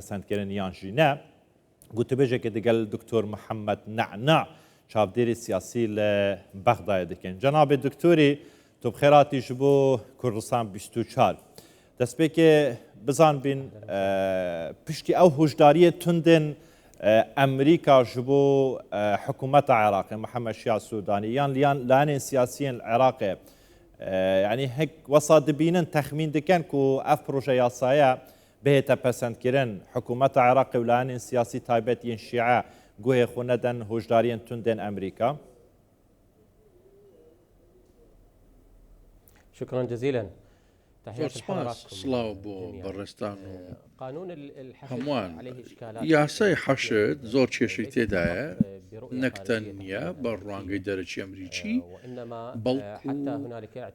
پەسەندکردن یان ژی نە گوتبێژێکی دەگەل دکتۆر محەممەد نەعنە چاودێری سیاسی لە بەغدایە دەکەن جەنابێ دکتۆری تۆ بخێراتی ji بۆ کوردستان 24 دەستپێکێ بزان بین پشتی ئەو هۆشداریە توندن ئەمریکا ji بۆ حکوومەتە عێراقی محەممەد شیا سوودانی یان لاانێن سیاسیین عێراقێ یعنی هەک وەسا دبینن تەخمین دکەن و ئەف پرۆژە یاسایە بهێتە پەسەندکردن حکوومەتە عێراقی و لاانێن سیاسی تایبەتیان شیعە گوێ خۆ نەدەن هۆشداریان توندێن ئەمریکا. شكرا جزيلا. سڵاو بۆ بەڕێستان و هەمووان یاسای حەشت زۆر کێشەی تێدایە نەکتەنە بە ڕوانگەی دەرەکی ئەمریکی بەڵکو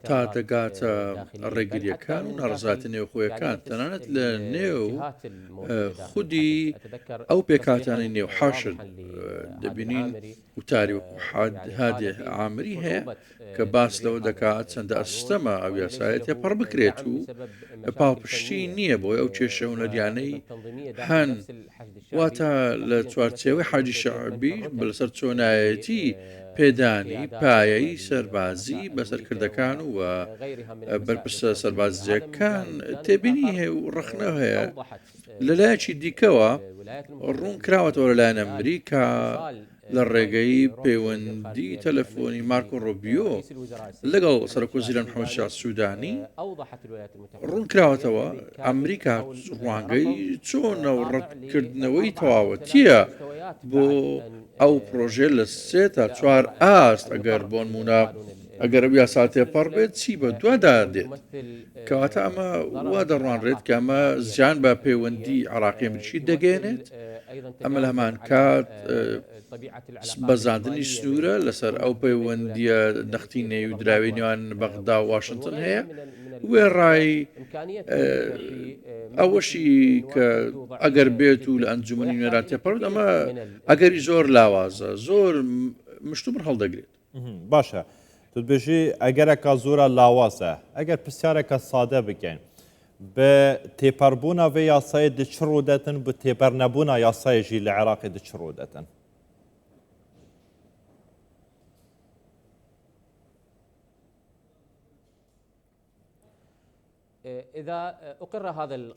تا دەگاتە ڕێگریەکان و ناڕزاتی نێوخۆیەکان تەنانەت لە نێو خودی ئەو پێکاتانی نێو حەشت دەبینین وتاری وەکو هادێ عامری هەیە کە باس لەوە دەکات چەندە ئەسیستەمە ئەو یاسایەت تێپەڕ بکرێت و پاڵپشتی نییە بۆی ئەو کێشە و نەریانەی هەن واتە لە چوارچێوەی حاجی شەعبی بەسەر چۆنایەتی پێدانی پایەی سەربازی بەسەرکردەکان و بەرپرسە سەربازیەکان تێبینی هەیە و ڕخنە هەیە لەلایەکی دیکەوە ڕوون کراوەتەوە لەلایەن ئەمریکا لە ڕێگەی پەیوەندی تەلەفۆنی مارکۆ ڕۆبیۆ لەگەڵ سەرۆکوەزیرە محەممەد شیا سوودانی ڕوون کراوەتەوە ئەمریکا ڕوانگەی چۆنە و ڕەتکردنەوەی تەواوەتیە بۆ ئەو پرۆژێ لە 3 تا 4 ئاست ئەگەر بۆ نمونە ئەگەر یاسا تێپەڕ بێت چی بە دووادا دێت کەواتە ئەمە وا دەڕوانڕێت کە ئەمە زیان بە پەیوەندی عێراقی ئەمریکی دەگەێنێت ئەمە لە هەمان کات بەزاندنی سنوورە لەسەر ئەو پەیوەندیە نەختینەی و دراوی نێوان بەغدا و واشنگتن هەیە وێ ڕای ئەوەشی کە ئەگەر بێت و لە ئەنجومەنی نوێران تێپەڕ ئەمە ئەگەری زۆر لاوازە زۆر مشتومڕ هەڵدەگرێت. باشە توبێژی ئەگەرێکە زۆرە لاوازە ئەگەر پرسیارێکە سادە بکەین بە تێپەڕبوونا vê yasayê di çi rodetin bi têpernebûna yasayê jî li Iraqê di çi rodetin?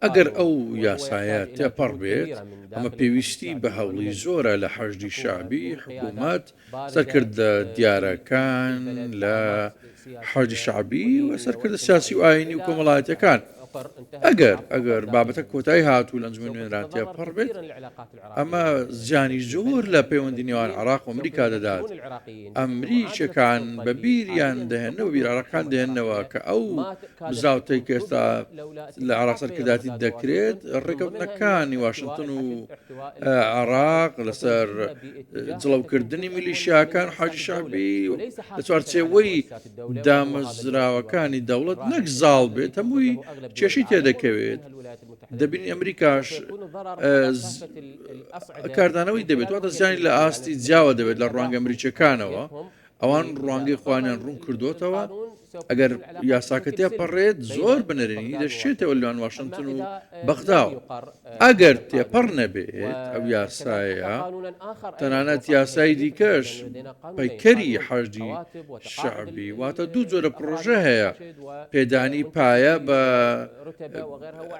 ئەگەر ئەو یاسایە تێپەڕ بێت ئەمە پێویستی بە هەوڵی زۆرە لە حەشدی شعبی حکوومەت سەرکردە دیارەکان لە حەشدی شعبی و سەرکردە سیاسی و ئاینی و کۆمەڵایەتەکان ئەگەر بابەتە کۆتایی هاتوو لە ئەنجومەنی نوێنەران تێپەڕ بێت ئەمە زیانی زۆر لە پەیوەندی نێوان عێراق و ئەمریکا دەدات ئەمریکیەکان بە بیریان دەهێنەوە بیرعێراقەکان دێننەوە کە ئەو بزاوتەی کە ئێستا لە عێراق سەرکرداتی دەکرێت ڕێکەوتنەکانی واشنگتن و عێراق لەسەر جڵەوکردنی میلیشیاکان حاجی شعبی لە چوارچێوەی دامەزراوەکانی دەوڵەت نەک زاڵ بێت هەمووی کێشی تێدەکەوێت دەبینی ئەمریکاش کاردانەوەی دەبێت واتە زیانی لە ئاستی جیاوە دەبێت لە ڕوانگە ئەمریکیەکانەوە ئەوان ڕوانگەی خوانیان ڕوون کردوتەوە ئەگەر یاساکە تێپەڕێت زۆر بنەرێنی دەشتێتەوە لەوان واشنگتن و بەغداوە ئەگەر تێپەڕ نەبێت ئەو یاسایە تەنانەت یاسای دیکەش پەیکەری حەشدی شعبی واتە دوو جۆرە پرۆژە هەیە پێدانی پایە بە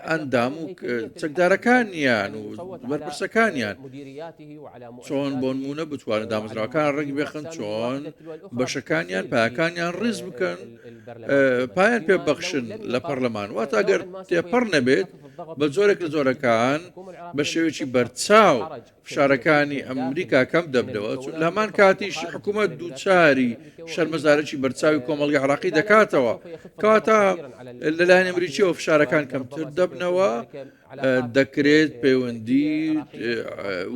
ئەندام و چەکدارەکانیان و بەرپرسەکانیان چۆن بۆ نمونە بتوانن دامەزراوەکان ڕێک بێخن چۆن بەشەکانیان پایەکانیان ڕێز بکەن پایان پێبەخشن لە پەرلەمان واتە ئەگەر تێپەڕ نەبێت بە جۆرێک لە جۆرەکان بە شێوێکی بەرچاو فشارەکانی ئەمریکا کەم دەبنەوە چون لە هەمان کاتیش حکوومەت دووچاری شەرمەزارێکی بەرچاوی کۆمەڵگەی عێراقی دەکاتەوە کەواتە لەلایەن ئەمریکیەوە فشارەکان کەمتر دەبنەوە دەکرێت پەیوەندی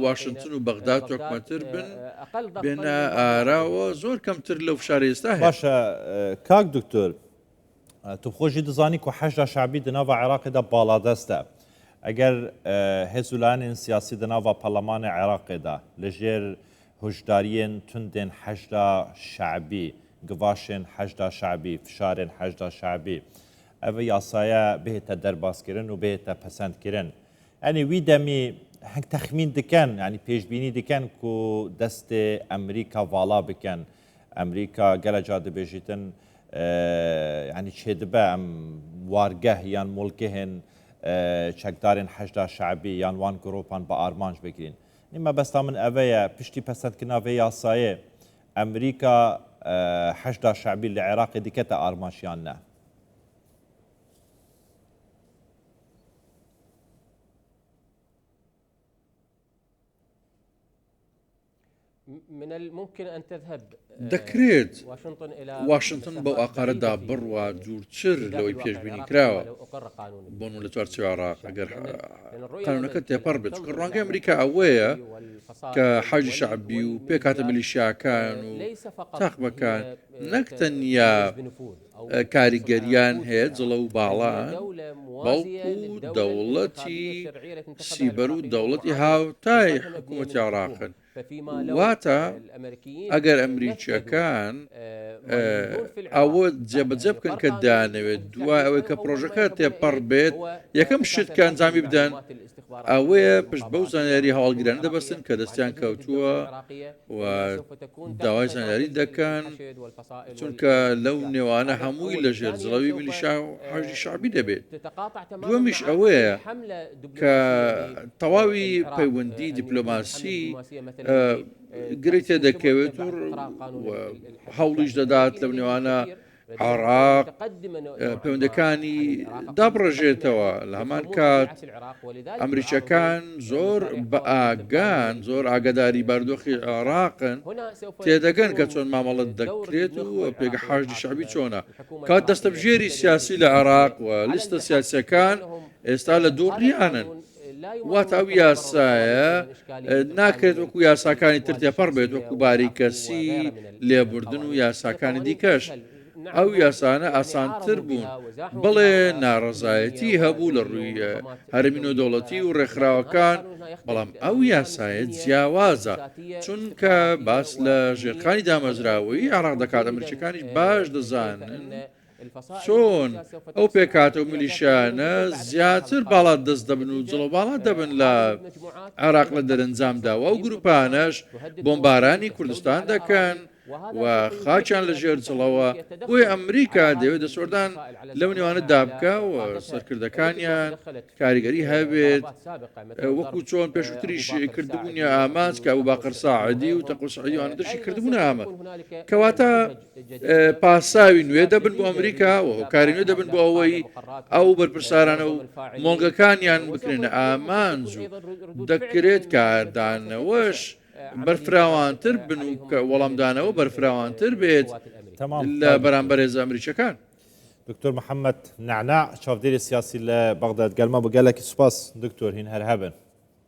واشنگتن و بەغدا تۆکمەتر بن بێنە ئاراوە زۆر کەمتر لەو فشارە ئێستا هەیە. باشە کاک دکتۆر تو خۆشی دەزانی و حەشدا شعبی دناوە عێراقیدا باڵادەستە ئەگەر هێزولانین سیاسی دناوە پەرلەمانی عێراقیدا لەژێر هۆشداریên tundên حەشدا شعبی گڤاشên حەشدا شعبی فشارên حەشدا شعبی ئەvê yasaya bihête derbaskirin û bihête pesendkirin يعني ويدمي هنگ تخمين دكان يعني پیش بینی دکن کو دست امریکا والا بکن امریکا گلجا دبیجیتن يعني شدبه ام وارجه يان ملكهن چکدارن حشد شعبی یان وان گروپان با آرمانج بگیرین نیما بس من اویا پشتی پسند کنا ویا سایه امریکا حشد شعبی لعراق دیکت آرمانش یان نه من الممكن أن تذهب دەکرێت واشنگتن بەو ئاقارەدا بڕوا دوورچر لەوەی پێشبینی کراوە بۆن لە چوارچێوە عێراق ئەگەر قانونەکە تێپەڕ بێت چونکە ڕوانگەی ئەمریکا ئەوەیە کە حەجی شەعبی و پێکاتە میلیشیاکان و تاقبەکان نەک تەنیا کاریگەریان هەیە جڵە و باڵان بەڵکو دەوڵەتی سیبەر و دەوڵەتی هاوتای حکوومەتی عێراقن واتە ئەگەر ئەمریکیەکان ئەوە جێبەجێ بکەن کە دانەوێت دوای ئەوەی کە پرۆژەکە تێپەڕ بێت یەکەم شت کە ئەنجامی بدەن ئەوەیە پشت بەو زانیاری هەواڵگیران دەبەستن کە دەستیان کەوتووە و داوای زانیاری دەکەن چونکە لەو نێوانە هەمووی لە ژێر جڵەوی میلیشیا و حەشدی شەعبی دەبێت دووەمیش ئەوەیە کە تەواوی پەیوەندی دیپلۆماسی گرێ تێدەکەوێت و هەوڵیش دەدات لەو نێوانە عێراق پەیوەندەکانی دابڕژێتەوە لە هەمان کات ئەمریکیەکان زۆر بە ئاگان زۆر ئاگاداری بەردۆخی عێراقن تێدەگەن کە چۆن مامەڵەت دەکرێت و پێگە حەشدی شەعبی چۆنە کات دەستەبژێری سیاسی لە عێراق و لیستە سیاسیەکان ئێستا لە دووڕیانن واتە ئەو یاسایە ناکرێت وەکو یاساکانی تر تێپەڕ بێت وەکو باریکەسی لێبوردن و یاساکانی دیکەش ئەو یاسانە ئاسانتر بوون بڵێ ناڕەزایەتی هەبوو لە ڕووی هەرمی نێودەوڵەتی و ڕێکخراوەکان بەڵام ئەو یاسایە جیاوازە چونکە باس لە ژێرخانی دامەزراوەی عێراق دەکات ئەمریکیەکانیش باش دەزانن چۆن ئەو پێکاتە و میلیشیانە زیاتر باڵات دەست دەبن و جڵە باڵات دەبن لە عێراق لە دەرەنجامدا و ئەو گروپانەش بۆمبارانی کوردستان دەکەن و خاچیان لە ژێر جڵەوە بۆی ئەمریکا دەوێت دەسۆردان لەو نێوانە دابکە و سەرکردەکانیان کاریگەری هەبێت وەکو چۆن پێشووتریش کردبوونی ئامانج کە ئەو باقر ساعدی و تەقو سعیدیوانە دەشی کردبوون ئامە کەواتە پاساوی نوێ دەبن بۆ ئەمریکا و هۆکاری نوێ دەبن بۆ ئەوەی ئەو بەرپرسارانە و مۆڵگەکانیان بکرێنە ئامانج و دەکرێت کاردانەوەش بەرفراوانتر بن و کە وەڵامدانەوە بەرفراوانتر بێت لە بەرامبەر هێز ئەمریکیەکان. دکتۆر محەممەد نعناع چاودێری سیاسی لە بەغداد گەلمە بۆ گەلێکی سوپاس دکتۆر هین هەر هەبن.